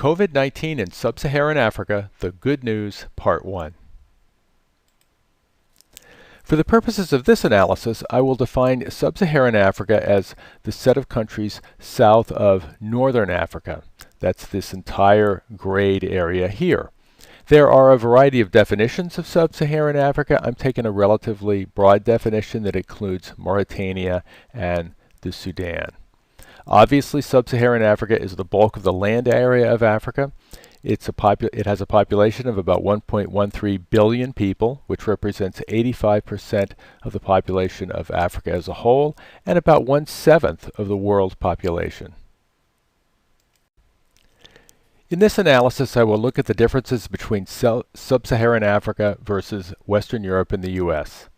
COVID-19 in Sub-Saharan Africa, the Good News, Part 1. For the purposes of this analysis, I will define Sub-Saharan Africa as the set of countries south of Northern Africa. That's this entire grayed area here. There are a variety of definitions of Sub-Saharan Africa. I'm taking a relatively broad definition that includes Mauritania and the Sudan. Obviously, Sub-Saharan Africa is the bulk of the land area of Africa. It has a population of about 1.13 billion people, which represents 85% of the population of Africa as a whole, and about 1/7 of the world's population. In this analysis, I will look at the differences between Sub-Saharan Africa versus Western Europe and the US.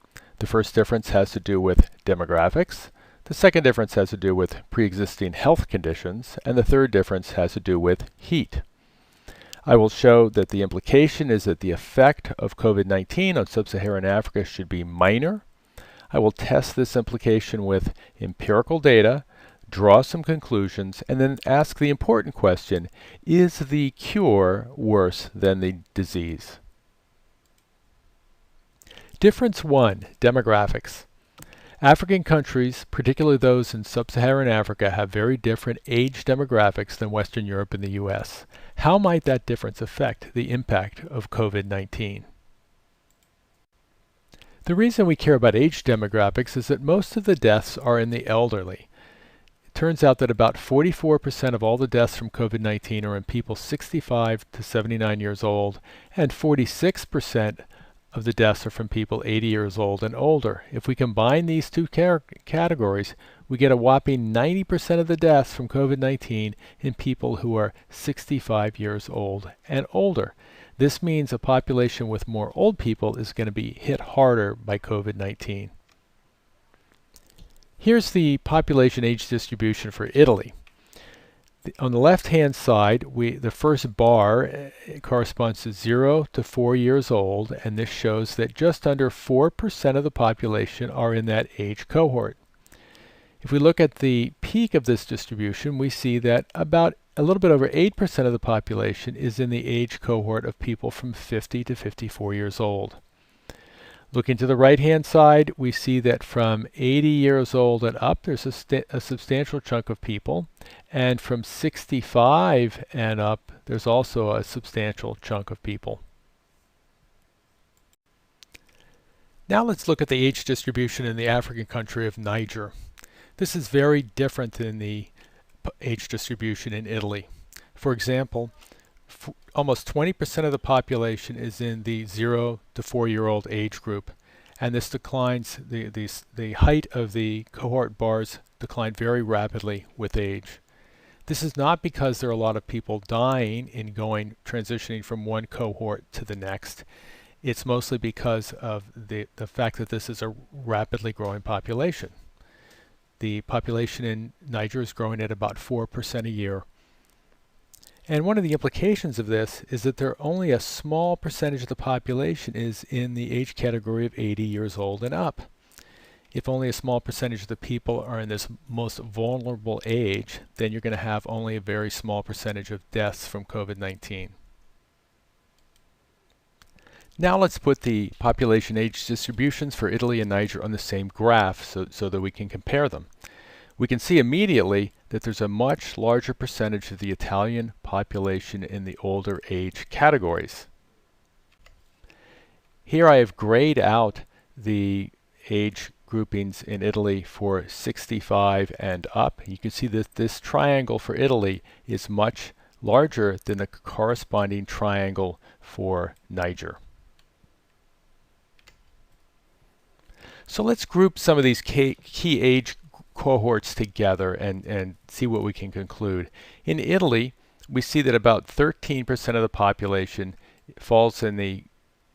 The first difference has to do with demographics. The second difference has to do with pre-existing health conditions, and the third difference has to do with heat. I will show that the implication is that the effect of COVID-19 on Sub-Saharan Africa should be minor. I will test this implication with empirical data, draw some conclusions, and then ask the important question, is the cure worse than the disease? Difference 1, demographics. African countries, particularly those in Sub-Saharan Africa, have very different age demographics than Western Europe and the US. How might that difference affect the impact of COVID-19? The reason we care about age demographics is that most of the deaths are in the elderly. It turns out that about 44% of all the deaths from COVID-19 are in people 65 to 79 years old, and 46% of the deaths are from people 80 years old and older. If we combine these two categories, we get a whopping 90% of the deaths from COVID-19 in people who are 65 years old and older. This means a population with more old people is going to be hit harder by COVID-19. Here's the population age distribution for Italy. On the left-hand side, the first bar corresponds to 0 to 4 years old, and this shows that just under 4% of the population are in that age cohort. If we look at the peak of this distribution, we see that about a little bit over 8% of the population is in the age cohort of people from 50 to 54 years old. Looking to the right-hand side, we see that from 80 years old and up, there's a substantial chunk of people. And from 65 and up, there's also a substantial chunk of people. Now let's look at the age distribution in the African country of Niger. This is very different than the age distribution in Italy. For example, almost 20% of the population is in the 0 to 4-year-old age group, and this declines, the height of the cohort bars decline very rapidly with age. This is not because there are a lot of people dying in transitioning from one cohort to the next. It's mostly because of the fact that this is a rapidly growing population. The population in Niger is growing at about 4% a year. And one of the implications of this is that only a small percentage of the population is in the age category of 80 years old and up. If only a small percentage of the people are in this most vulnerable age, then you're going to have only a very small percentage of deaths from COVID-19. Now let's put the population age distributions for Italy and Niger on the same graph so that we can compare them. We can see immediately that there's a much larger percentage of the Italian population in the older age categories. Here I have grayed out the age groupings in Italy for 65 and up. You can see that this triangle for Italy is much larger than the corresponding triangle for Niger. So let's group some of these key age cohorts together and see what we can conclude. In Italy, we see that about 13% of the population falls in the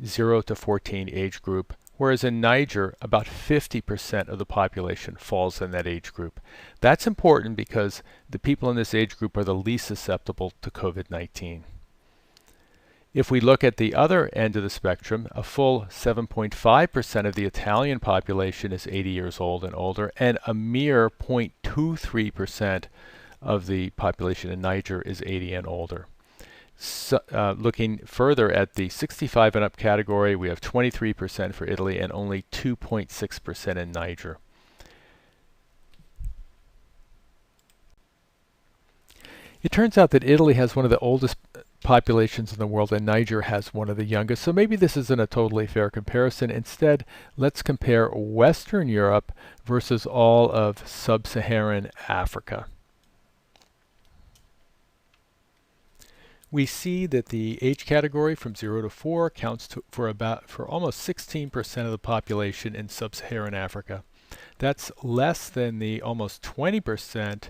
0 to 14 age group, whereas in Niger, about 50% of the population falls in that age group. That's important because the people in this age group are the least susceptible to COVID-19. If we look at the other end of the spectrum, a full 7.5% of the Italian population is 80 years old and older, and a mere 0.23% of the population in Niger is 80 and older. Looking further at the 65 and up category, we have 23% for Italy and only 2.6% in Niger. It turns out that Italy has one of the oldest populations in the world and Niger has one of the youngest, so maybe this isn't a totally fair comparison. Instead, let's compare Western Europe versus all of sub-Saharan Africa. We see that the age category from 0 to 4 counts for almost 16% of the population in sub-Saharan Africa. That's less than the almost 20%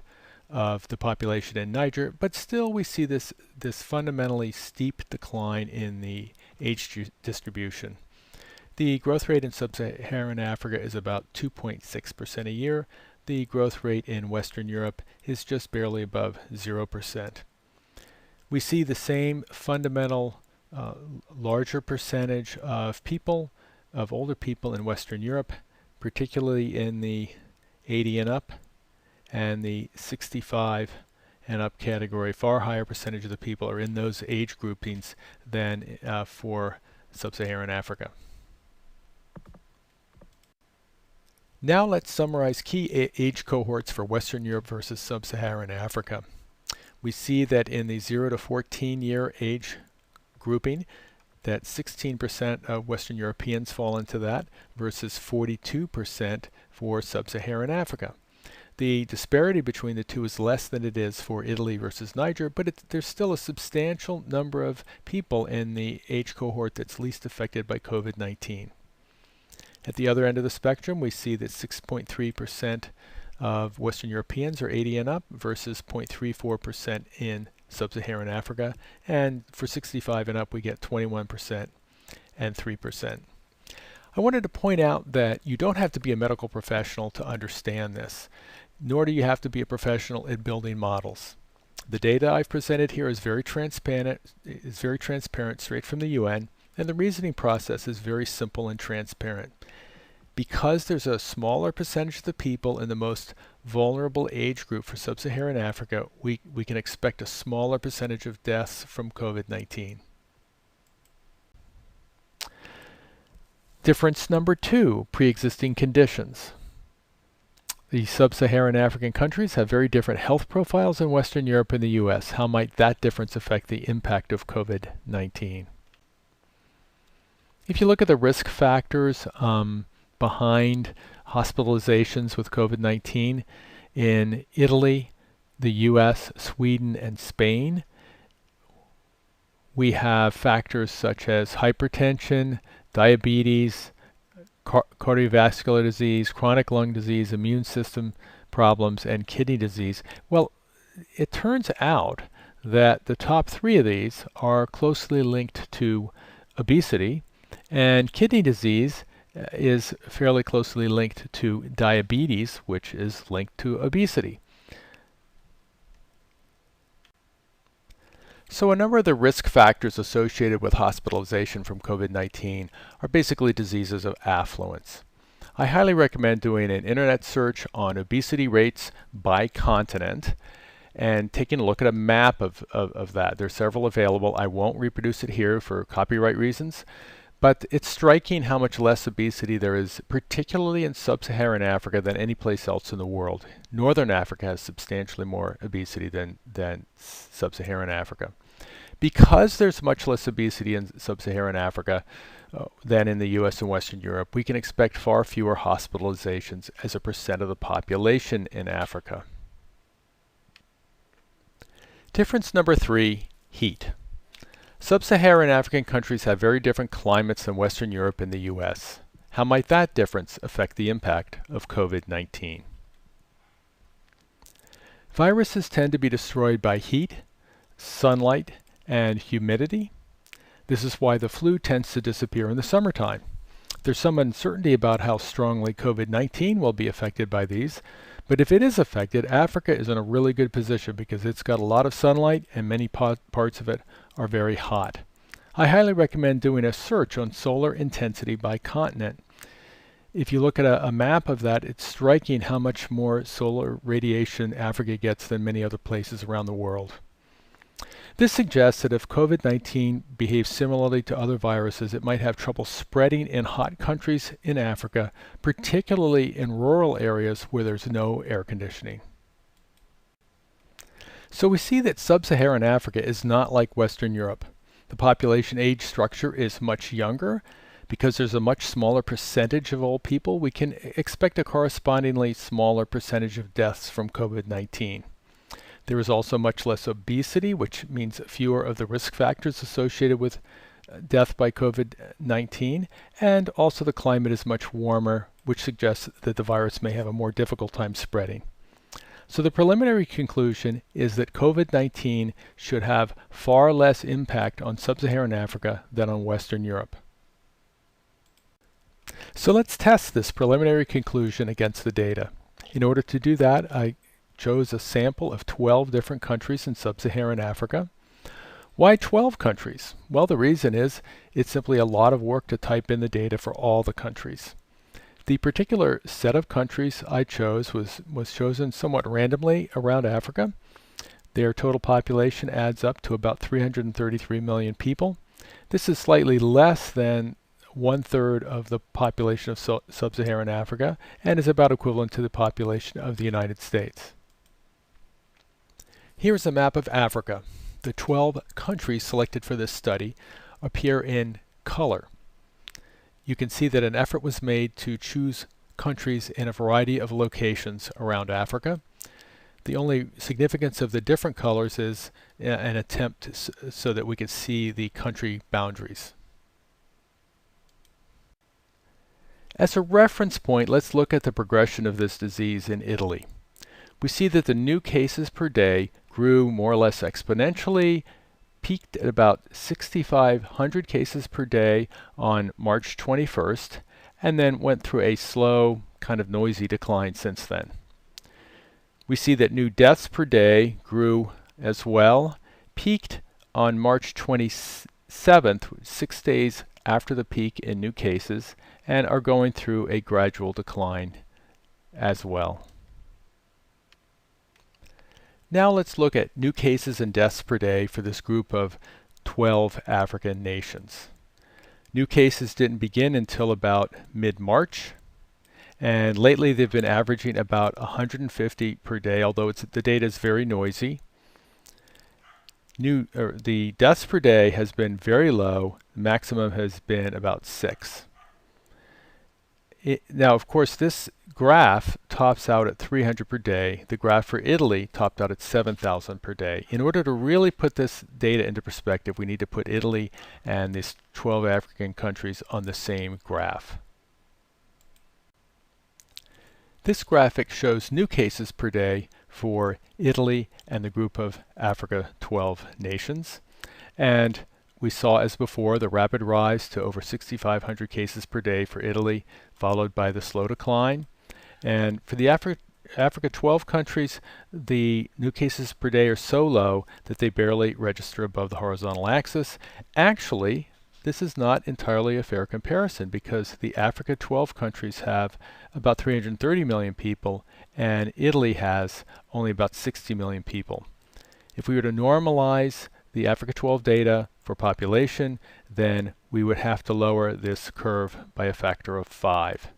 of the population in Niger, but still we see this fundamentally steep decline in the age distribution. The growth rate in sub-Saharan Africa is about 2.6% a year. The growth rate in Western Europe is just barely above 0%. We see the same fundamental larger percentage of older people in Western Europe, particularly in the 80 and up and the 65 and up category. Far higher percentage of the people are in those age groupings than for sub-Saharan Africa. Now let's summarize key age cohorts for Western Europe versus sub-Saharan Africa. We see that in the 0 to 14 year age grouping, that 16% of Western Europeans fall into that versus 42% for sub-Saharan Africa. The disparity between the two is less than it is for Italy versus Niger, but there's still a substantial number of people in the age cohort that's least affected by COVID-19. At the other end of the spectrum, we see that 6.3% of Western Europeans are 80 and up versus 0.34% in sub-Saharan Africa, and for 65 and up we get 21% and 3%. I wanted to point out that you don't have to be a medical professional to understand this, nor do you have to be a professional at building models. The data I've presented here is very transparent, straight from the UN, and the reasoning process is very simple and transparent. Because there's a smaller percentage of the people in the most vulnerable age group for sub-Saharan Africa, we can expect a smaller percentage of deaths from COVID-19. Difference number 2, pre-existing conditions. The sub-Saharan African countries have very different health profiles in Western Europe and the US. How might that difference affect the impact of COVID-19? If you look at the risk factors behind hospitalizations with COVID-19 in Italy, the US, Sweden, and Spain, we have factors such as hypertension, diabetes, cardiovascular disease, chronic lung disease, immune system problems, and kidney disease. Well, it turns out that the top 3 of these are closely linked to obesity, and kidney disease is fairly closely linked to diabetes, which is linked to obesity. So a number of the risk factors associated with hospitalization from COVID-19 are basically diseases of affluence. I highly recommend doing an internet search on obesity rates by continent and taking a look at a map of that. There's several available. I won't reproduce it here for copyright reasons, but it's striking how much less obesity there is, particularly in sub-Saharan Africa, than any place else in the world. Northern Africa has substantially more obesity than sub-Saharan Africa. Because there's much less obesity in sub-Saharan Africa than in the US and Western Europe, we can expect far fewer hospitalizations as a percent of the population in Africa. Difference number 3, heat. Sub-Saharan African countries have very different climates than Western Europe and the US. How might that difference affect the impact of COVID-19? Viruses tend to be destroyed by heat, sunlight, and humidity. This is why the flu tends to disappear in the summertime. There's some uncertainty about how strongly COVID-19 will be affected by these, but if it is affected, Africa is in a really good position because it's got a lot of sunlight and many parts of it are very hot. I highly recommend doing a search on solar intensity by continent. If you look at a map of that, it's striking how much more solar radiation Africa gets than many other places around the world. This suggests that if COVID-19 behaves similarly to other viruses, it might have trouble spreading in hot countries in Africa, particularly in rural areas where there's no air conditioning. So we see that sub-Saharan Africa is not like Western Europe. The population age structure is much younger. Because there's a much smaller percentage of old people, we can expect a correspondingly smaller percentage of deaths from COVID-19. There is also much less obesity, which means fewer of the risk factors associated with death by COVID-19, and also the climate is much warmer, which suggests that the virus may have a more difficult time spreading. So the preliminary conclusion is that COVID-19 should have far less impact on sub-Saharan Africa than on Western Europe. So let's test this preliminary conclusion against the data. In order to do that, I chose a sample of 12 different countries in sub-Saharan Africa. Why 12 countries? Well, the reason is it's simply a lot of work to type in the data for all the countries. The particular set of countries I chose was chosen somewhat randomly around Africa. Their total population adds up to about 333 million people. This is slightly less than 1/3 of the population of sub-Saharan Africa and is about equivalent to the population of the United States. Here is a map of Africa. The 12 countries selected for this study appear in color. You can see that an effort was made to choose countries in a variety of locations around Africa. The only significance of the different colors is an attempt so that we could see the country boundaries. As a reference point, let's look at the progression of this disease in Italy. We see that the new cases per day grew more or less exponentially, peaked at about 6,500 cases per day on March 21st, and then went through a slow, kind of noisy decline since then. We see that new deaths per day grew as well, peaked on March 27th, 6 days after the peak in new cases, and are going through a gradual decline as well. Now let's look at new cases and deaths per day for this group of 12 African nations. New cases didn't begin until about mid-March, and lately they've been averaging about 150 per day, although the data is very noisy. The deaths per day has been very low. The maximum has been about 6. Now, of course, this graph tops out at 300 per day. The graph for Italy topped out at 7,000 per day. In order to really put this data into perspective, we need to put Italy and these 12 African countries on the same graph. This graphic shows new cases per day for Italy and the group of Africa 12 nations. And we saw, as before, the rapid rise to over 6,500 cases per day for Italy, followed by the slow decline. And for the Africa 12 countries, the new cases per day are so low that they barely register above the horizontal axis. Actually, this is not entirely a fair comparison because the Africa 12 countries have about 330 million people and Italy has only about 60 million people. If we were to normalize the Africa 12 data for population, then we would have to lower this curve by a factor of 5.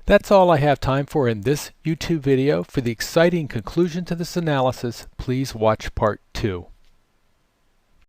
That's all I have time for in this YouTube video. For the exciting conclusion to this analysis, please watch part 2.